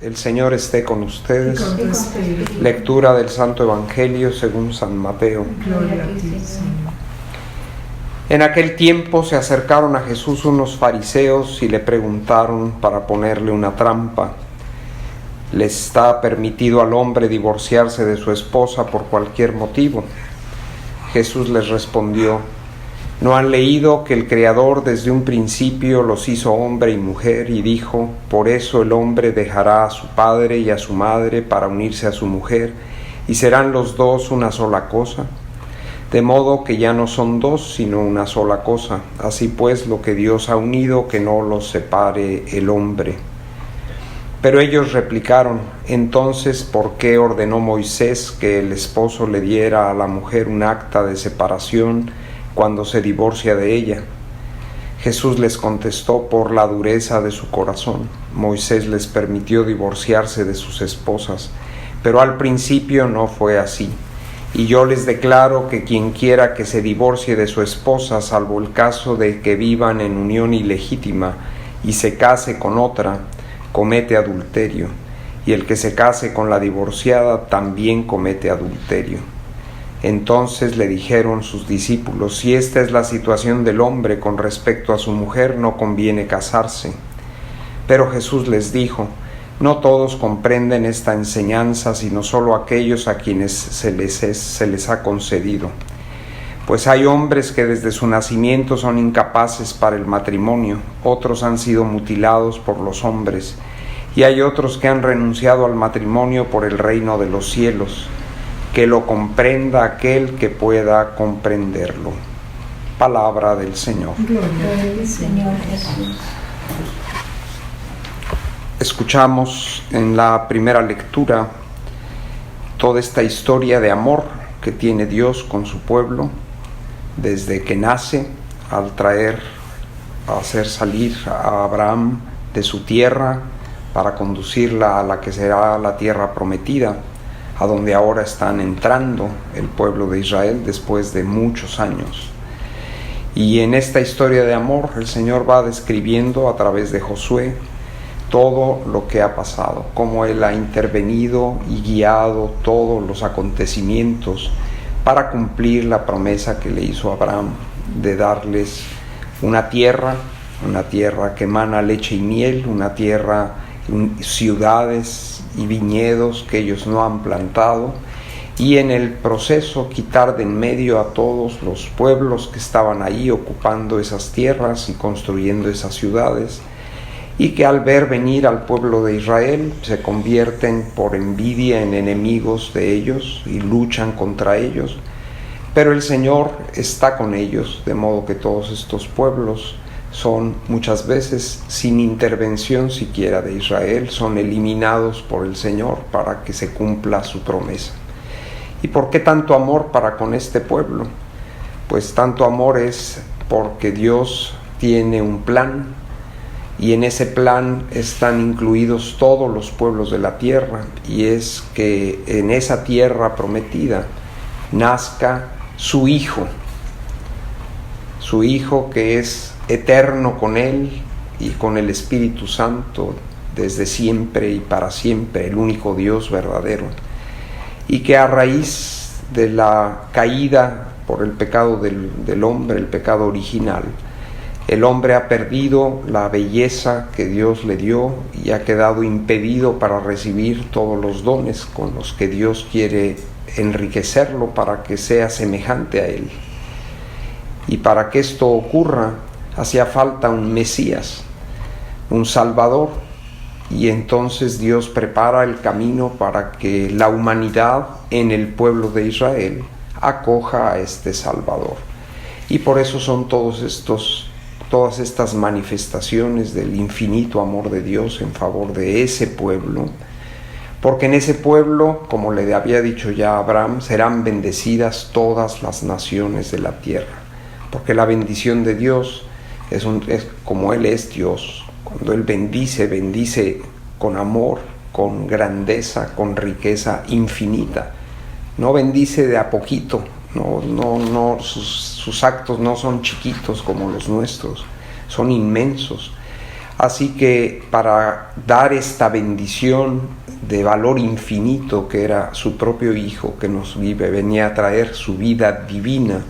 El Señor esté con ustedes. Y con tu espíritu. Lectura del Santo Evangelio según San Mateo. Gloria a ti, Señor. En aquel tiempo se acercaron a Jesús unos fariseos y le preguntaron para ponerle una trampa: ¿le está permitido al hombre divorciarse de su esposa por cualquier motivo? Jesús les respondió: ¿no han leído que el Creador desde un principio los hizo hombre y mujer y dijo: por eso el hombre dejará a su padre y a su madre para unirse a su mujer, y serán los dos una sola cosa? De modo que ya no son dos, sino una sola cosa. Así pues, lo que Dios ha unido, que no los separe el hombre. Pero ellos replicaron: entonces, ¿por qué ordenó Moisés que el esposo le diera a la mujer un acta de separación cuando se divorcia de ella? Jesús les contestó: por la dureza de su corazón. Moisés les permitió divorciarse de sus esposas, pero al principio no fue así. Y yo les declaro que quien quiera que se divorcie de su esposa, salvo el caso de que vivan en unión ilegítima y se case con otra, comete adulterio, y el que se case con la divorciada también comete adulterio. Entonces le dijeron sus discípulos: si esta es la situación del hombre con respecto a su mujer, no conviene casarse. Pero Jesús les dijo: no todos comprenden esta enseñanza, sino solo aquellos a quienes se les ha concedido. Pues hay hombres que desde su nacimiento son incapaces para el matrimonio, otros han sido mutilados por los hombres, y hay otros que han renunciado al matrimonio por el reino de los cielos. Que lo comprenda aquel que pueda comprenderlo. Palabra del Señor. Gloria a ti, Señor Jesús. Escuchamos en la primera lectura toda esta historia de amor que tiene Dios con su pueblo desde que nace, al hacer salir a Abraham de su tierra para conducirla a la que será la tierra prometida, a donde ahora están entrando el pueblo de Israel después de muchos años. Y en esta historia de amor el Señor va describiendo a través de Josué todo lo que ha pasado, cómo Él ha intervenido y guiado todos los acontecimientos para cumplir la promesa que le hizo a Abraham de darles una tierra que emana leche y miel, una tierra, ciudades y viñedos que ellos no han plantado, y en el proceso quitar de en medio a todos los pueblos que estaban ahí ocupando esas tierras y construyendo esas ciudades, y que al ver venir al pueblo de Israel se convierten por envidia en enemigos de ellos y luchan contra ellos. Pero el Señor está con ellos, de modo que todos estos pueblos son muchas veces, sin intervención siquiera de Israel, son eliminados por el Señor para que se cumpla su promesa. ¿Y por qué tanto amor para con este pueblo? Pues tanto amor es porque Dios tiene un plan, y en ese plan están incluidos todos los pueblos de la tierra, y es que en esa tierra prometida nazca su Hijo que es eterno con Él y con el Espíritu Santo desde siempre y para siempre, el único Dios verdadero, y que a raíz de la caída por el pecado del hombre, el pecado original, el hombre ha perdido la belleza que Dios le dio y ha quedado impedido para recibir todos los dones con los que Dios quiere enriquecerlo para que sea semejante a Él. Y para que esto ocurra, hacía falta un Mesías, un Salvador, y entonces Dios prepara el camino para que la humanidad en el pueblo de Israel acoja a este Salvador. Y por eso son todas estas manifestaciones del infinito amor de Dios en favor de ese pueblo, porque en ese pueblo, como le había dicho ya Abraham, serán bendecidas todas las naciones de la tierra, porque la bendición de Dios es como Él es Dios. Cuando Él bendice con amor, con grandeza, con riqueza infinita. No bendice de a poquito. No, sus actos no son chiquitos como los nuestros, son inmensos. Así que para dar esta bendición de valor infinito que era su propio Hijo que nos vive, venía a traer su vida divina,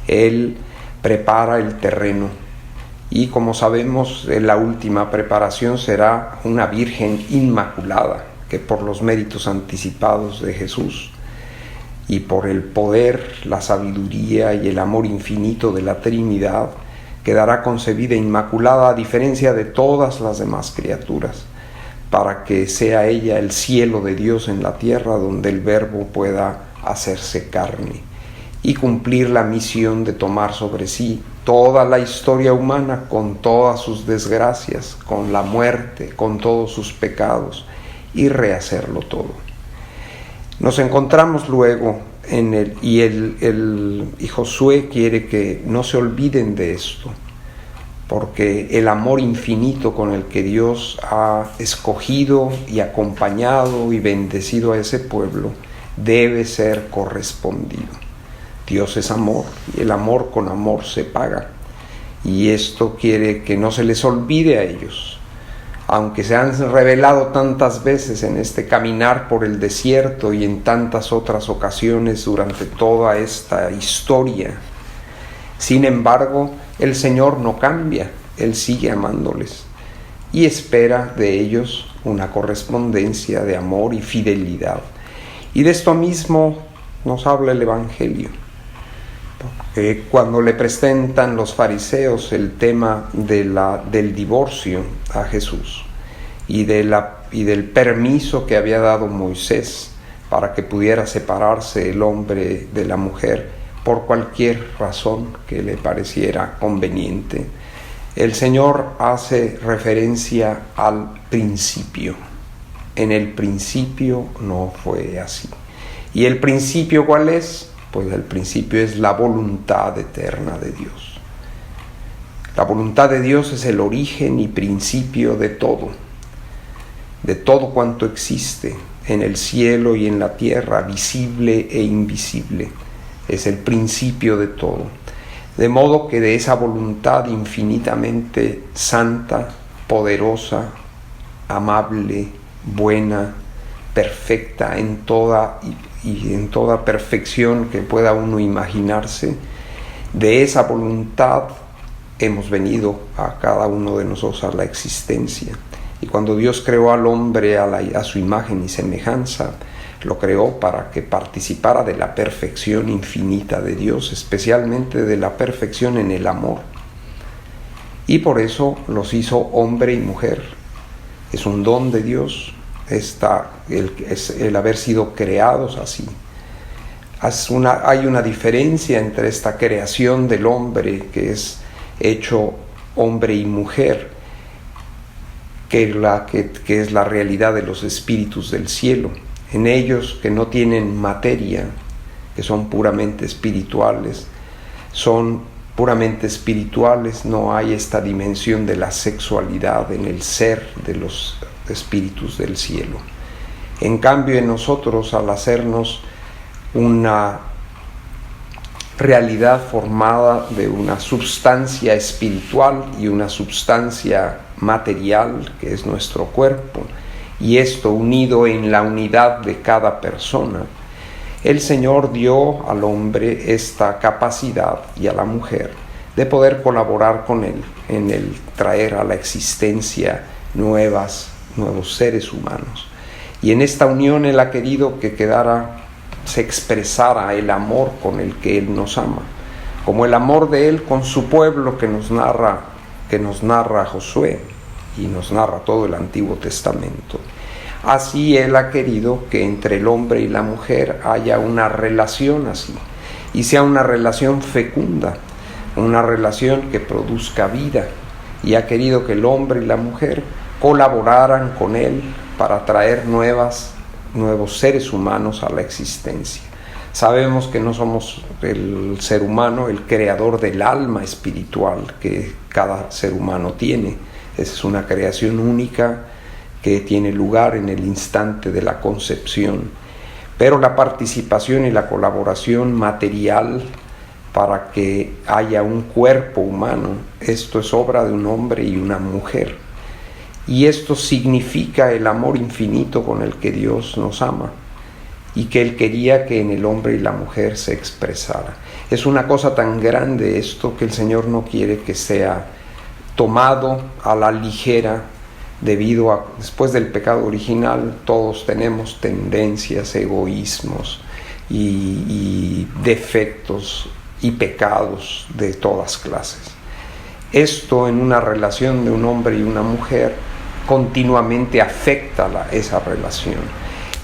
Él prepara el terreno. Y como sabemos, la última preparación será una Virgen Inmaculada, que por los méritos anticipados de Jesús y por el poder, la sabiduría y el amor infinito de la Trinidad, quedará concebida inmaculada a diferencia de todas las demás criaturas, para que sea ella el cielo de Dios en la tierra, donde el Verbo pueda hacerse carne y cumplir la misión de tomar sobre sí toda la historia humana con todas sus desgracias, con la muerte, con todos sus pecados, y rehacerlo todo. Nos encontramos luego y Josué quiere que no se olviden de esto, porque el amor infinito con el que Dios ha escogido y acompañado y bendecido a ese pueblo debe ser correspondido. Dios es amor y el amor con amor se paga, y esto quiere que no se les olvide a ellos. Aunque se han revelado tantas veces en este caminar por el desierto y en tantas otras ocasiones durante toda esta historia, sin embargo, el Señor no cambia, Él sigue amándoles y espera de ellos una correspondencia de amor y fidelidad. Y de esto mismo nos habla el Evangelio, porque cuando le presentan los fariseos el tema del divorcio a Jesús y del permiso que había dado Moisés para que pudiera separarse el hombre de la mujer por cualquier razón que le pareciera conveniente, el Señor hace referencia al principio. En el principio no fue así. ¿Y el principio cuál es? Pues el principio es la voluntad eterna de Dios. La voluntad de Dios es el origen y principio de todo cuanto existe en el cielo y en la tierra, visible e invisible. Es el principio de todo. De modo que de esa voluntad infinitamente santa, poderosa, amable, buena, perfecta en toda perfección que pueda uno imaginarse, de esa voluntad hemos venido a cada uno de nosotros a la existencia. Y cuando Dios creó al hombre a su imagen y semejanza, lo creó para que participara de la perfección infinita de Dios, especialmente de la perfección en el amor. Y por eso los hizo hombre y mujer. Es un don de Dios el haber sido creados así. Hay una diferencia entre esta creación del hombre, que es hecho hombre y mujer, que es la realidad de los espíritus del cielo. En ellos, que no tienen materia, que son puramente espirituales, no hay esta dimensión de la sexualidad en el ser de los espíritus del cielo. En cambio, en nosotros, al hacernos una realidad formada de una substancia espiritual y una substancia material, que es nuestro cuerpo, y esto unido en la unidad de cada persona, el Señor dio al hombre esta capacidad y a la mujer de poder colaborar con Él en el traer a la existencia nuevos seres humanos. Y en esta unión Él ha querido que se expresara el amor con el que Él nos ama, como el amor de Él con su pueblo que nos narra Josué y nos narra todo el Antiguo Testamento. Así Él ha querido que entre el hombre y la mujer haya una relación así, y sea una relación fecunda, una relación que produzca vida, y ha querido que el hombre y la mujer colaboraran con Él para traer nuevos seres humanos a la existencia. Sabemos que no somos el ser humano el creador del alma espiritual que cada ser humano tiene. Es una creación única que tiene lugar en el instante de la concepción. Pero la participación y la colaboración material para que haya un cuerpo humano, esto es obra de un hombre y una mujer. Y esto significa el amor infinito con el que Dios nos ama y que Él quería que en el hombre y la mujer se expresara. Es una cosa tan grande esto que el Señor no quiere que sea tomado a la ligera, debido a, después del pecado original, todos tenemos tendencias, egoísmos y defectos y pecados de todas clases. Esto en una relación de un hombre y una mujer continuamente afecta esa relación.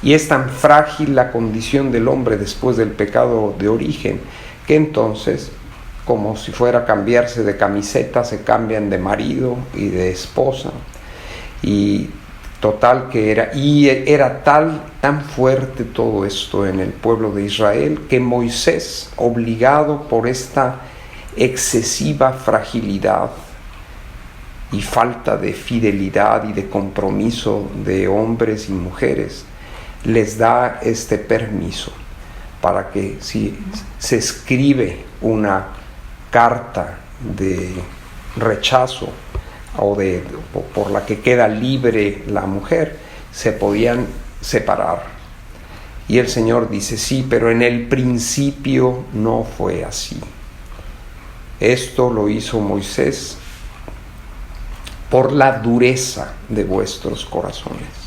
Y es tan frágil la condición del hombre después del pecado de origen, que entonces, como si fuera a cambiarse de camiseta, se cambian de marido y de esposa. Y total que era tan fuerte todo esto en el pueblo de Israel, que Moisés, obligado por esta excesiva fragilidad y falta de fidelidad y de compromiso de hombres y mujeres, les da este permiso para que si se escribe una carta de rechazo o por la que queda libre la mujer, se podían separar. Y el Señor dice, sí, pero en el principio no fue así. Esto lo hizo Moisés por la dureza de vuestros corazones.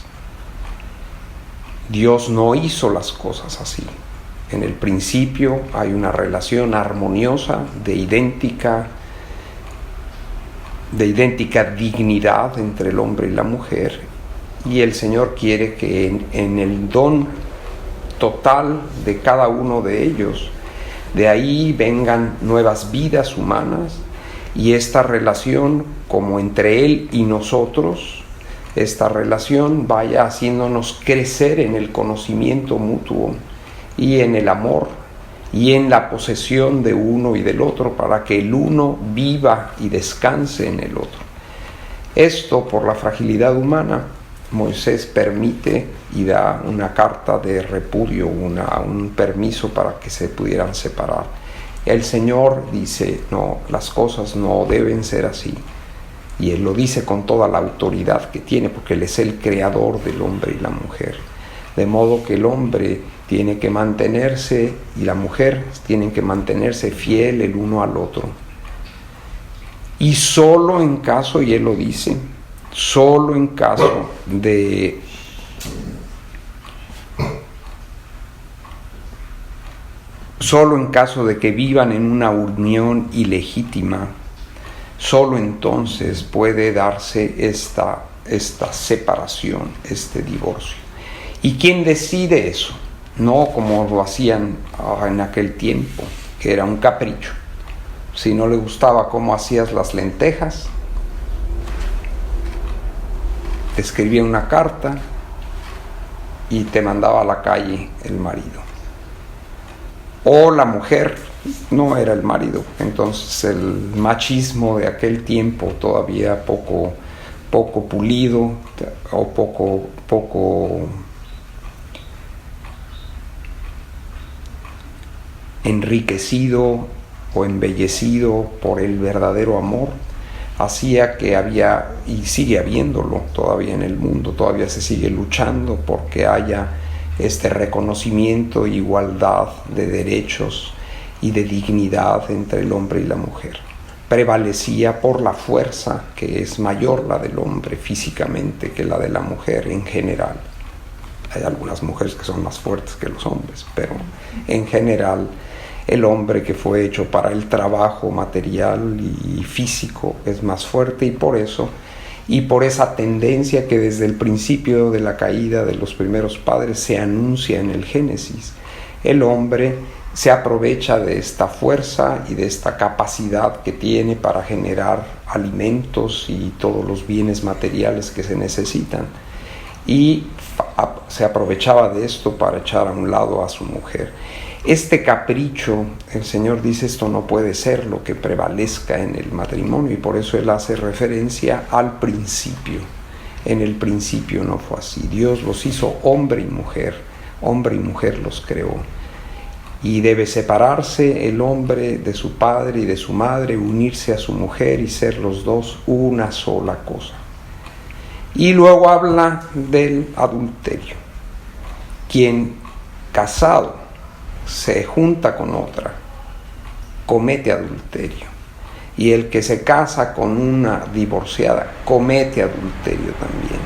Dios no hizo las cosas así. En el principio hay una relación armoniosa de idéntica dignidad entre el hombre y la mujer, y el Señor quiere que en el don total de cada uno de ellos, de ahí vengan nuevas vidas humanas, y esta relación, como entre Él y nosotros, esta relación vaya haciéndonos crecer en el conocimiento mutuo y en el amor y en la posesión de uno y del otro, para que el uno viva y descanse en el otro. Esto, por la fragilidad humana, Moisés permite y da una carta de repudio, un permiso para que se pudieran separar. El Señor dice, no, las cosas no deben ser así. Y Él lo dice con toda la autoridad que tiene, porque Él es el creador del hombre y la mujer. De modo que el hombre tiene que mantenerse y la mujer tienen que mantenerse fiel el uno al otro. Y solo en caso, y Él lo dice, solo en caso de que vivan en una unión ilegítima, solo entonces puede darse esta separación, este divorcio. ¿Y quién decide eso? No como lo hacían en aquel tiempo, que era un capricho. Si no le gustaba cómo hacías las lentejas, te escribía una carta y te mandaba a la calle el marido. O la mujer, no era el marido. Entonces el machismo de aquel tiempo, todavía poco pulido o poco enriquecido o embellecido por el verdadero amor, hacía que había, y sigue habiéndolo todavía en el mundo, todavía se sigue luchando porque haya este reconocimiento e igualdad de derechos y de dignidad entre el hombre y la mujer. Prevalecía por la fuerza, que es mayor la del hombre físicamente que la de la mujer en general. Hay algunas mujeres que son más fuertes que los hombres, pero en general el hombre, que fue hecho para el trabajo material y físico, es más fuerte, y por eso, y por esa tendencia que desde el principio de la caída de los primeros padres se anuncia en el Génesis, el hombre se aprovecha de esta fuerza y de esta capacidad que tiene para generar alimentos y todos los bienes materiales que se necesitan, y se aprovechaba de esto para echar a un lado a su mujer. Este capricho, el Señor dice, esto no puede ser lo que prevalezca en el matrimonio, y por eso Él hace referencia al principio. En el principio no fue así. Dios los hizo hombre y mujer los creó. Y debe separarse el hombre de su padre y de su madre, unirse a su mujer y ser los dos una sola cosa. Y luego habla del adulterio. Quien casado se junta con otra, comete adulterio. Y el que se casa con una divorciada, comete adulterio también.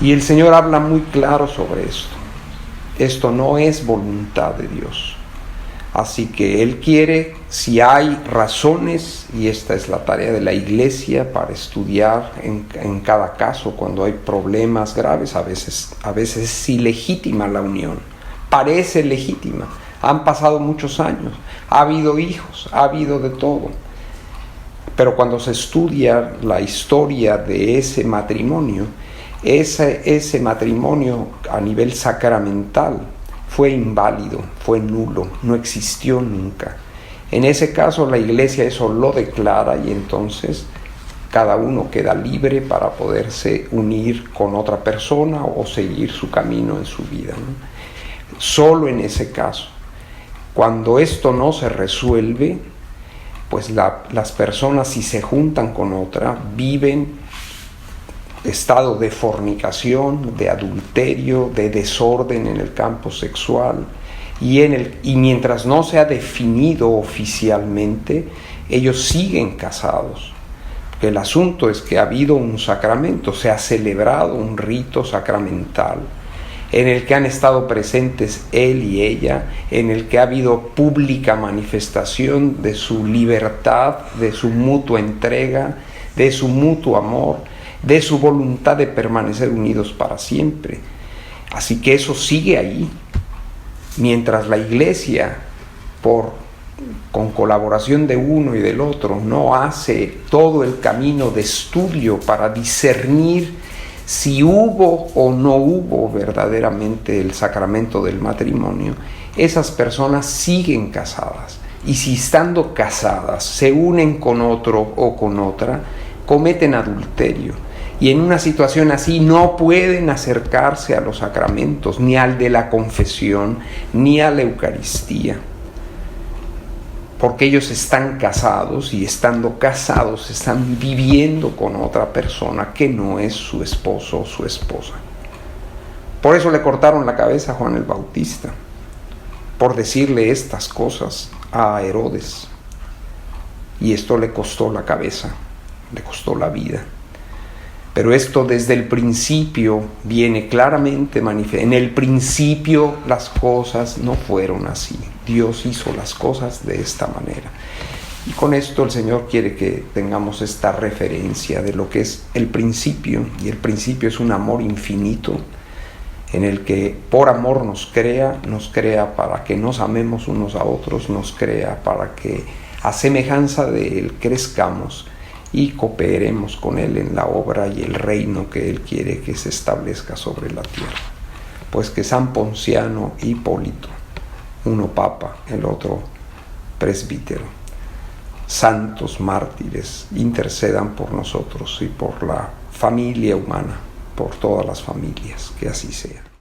Y el Señor habla muy claro sobre esto. Esto no es voluntad de Dios. Así que Él quiere, si hay razones, y esta es la tarea de la Iglesia, para estudiar en cada caso cuando hay problemas graves, a veces es ilegítima la unión, parece legítima, han pasado muchos años, ha habido hijos, ha habido de todo, pero cuando se estudia la historia de ese matrimonio, ese matrimonio a nivel sacramental fue inválido, fue nulo, no existió nunca. En ese caso la Iglesia eso lo declara y entonces cada uno queda libre para poderse unir con otra persona o seguir su camino en su vida, ¿no? Solo en ese caso. Cuando esto no se resuelve, pues las personas, si se juntan con otra, viven estado de fornicación, de adulterio, de desorden en el campo sexual, y mientras no se ha definido oficialmente, ellos siguen casados. Porque el asunto es que ha habido un sacramento, se ha celebrado un rito sacramental en el que han estado presentes él y ella, en el que ha habido pública manifestación de su libertad, de su mutua entrega, de su mutuo amor, de su voluntad de permanecer unidos para siempre. Así que eso sigue ahí, mientras la Iglesia, con colaboración de uno y del otro, no hace todo el camino de estudio para discernir si hubo o no hubo verdaderamente el sacramento del matrimonio, esas personas siguen casadas. Y si estando casadas se unen con otro o con otra, cometen adulterio. Y en una situación así no pueden acercarse a los sacramentos, ni al de la confesión, ni a la Eucaristía. Porque ellos están casados y estando casados están viviendo con otra persona que no es su esposo o su esposa. Por eso le cortaron la cabeza a Juan el Bautista, por decirle estas cosas a Herodes. Y esto le costó la cabeza, le costó la vida. Pero esto desde el principio viene claramente manifestado. En el principio las cosas no fueron así. Dios hizo las cosas de esta manera. Y con esto el Señor quiere que tengamos esta referencia de lo que es el principio. Y el principio es un amor infinito en el que por amor nos crea para que nos amemos unos a otros, nos crea para que a semejanza de Él crezcamos y cooperemos con Él en la obra y el reino que Él quiere que se establezca sobre la tierra. Pues que San Ponciano y Hipólito, uno papa, el otro presbítero, santos mártires, intercedan por nosotros y por la familia humana, por todas las familias, que así sea.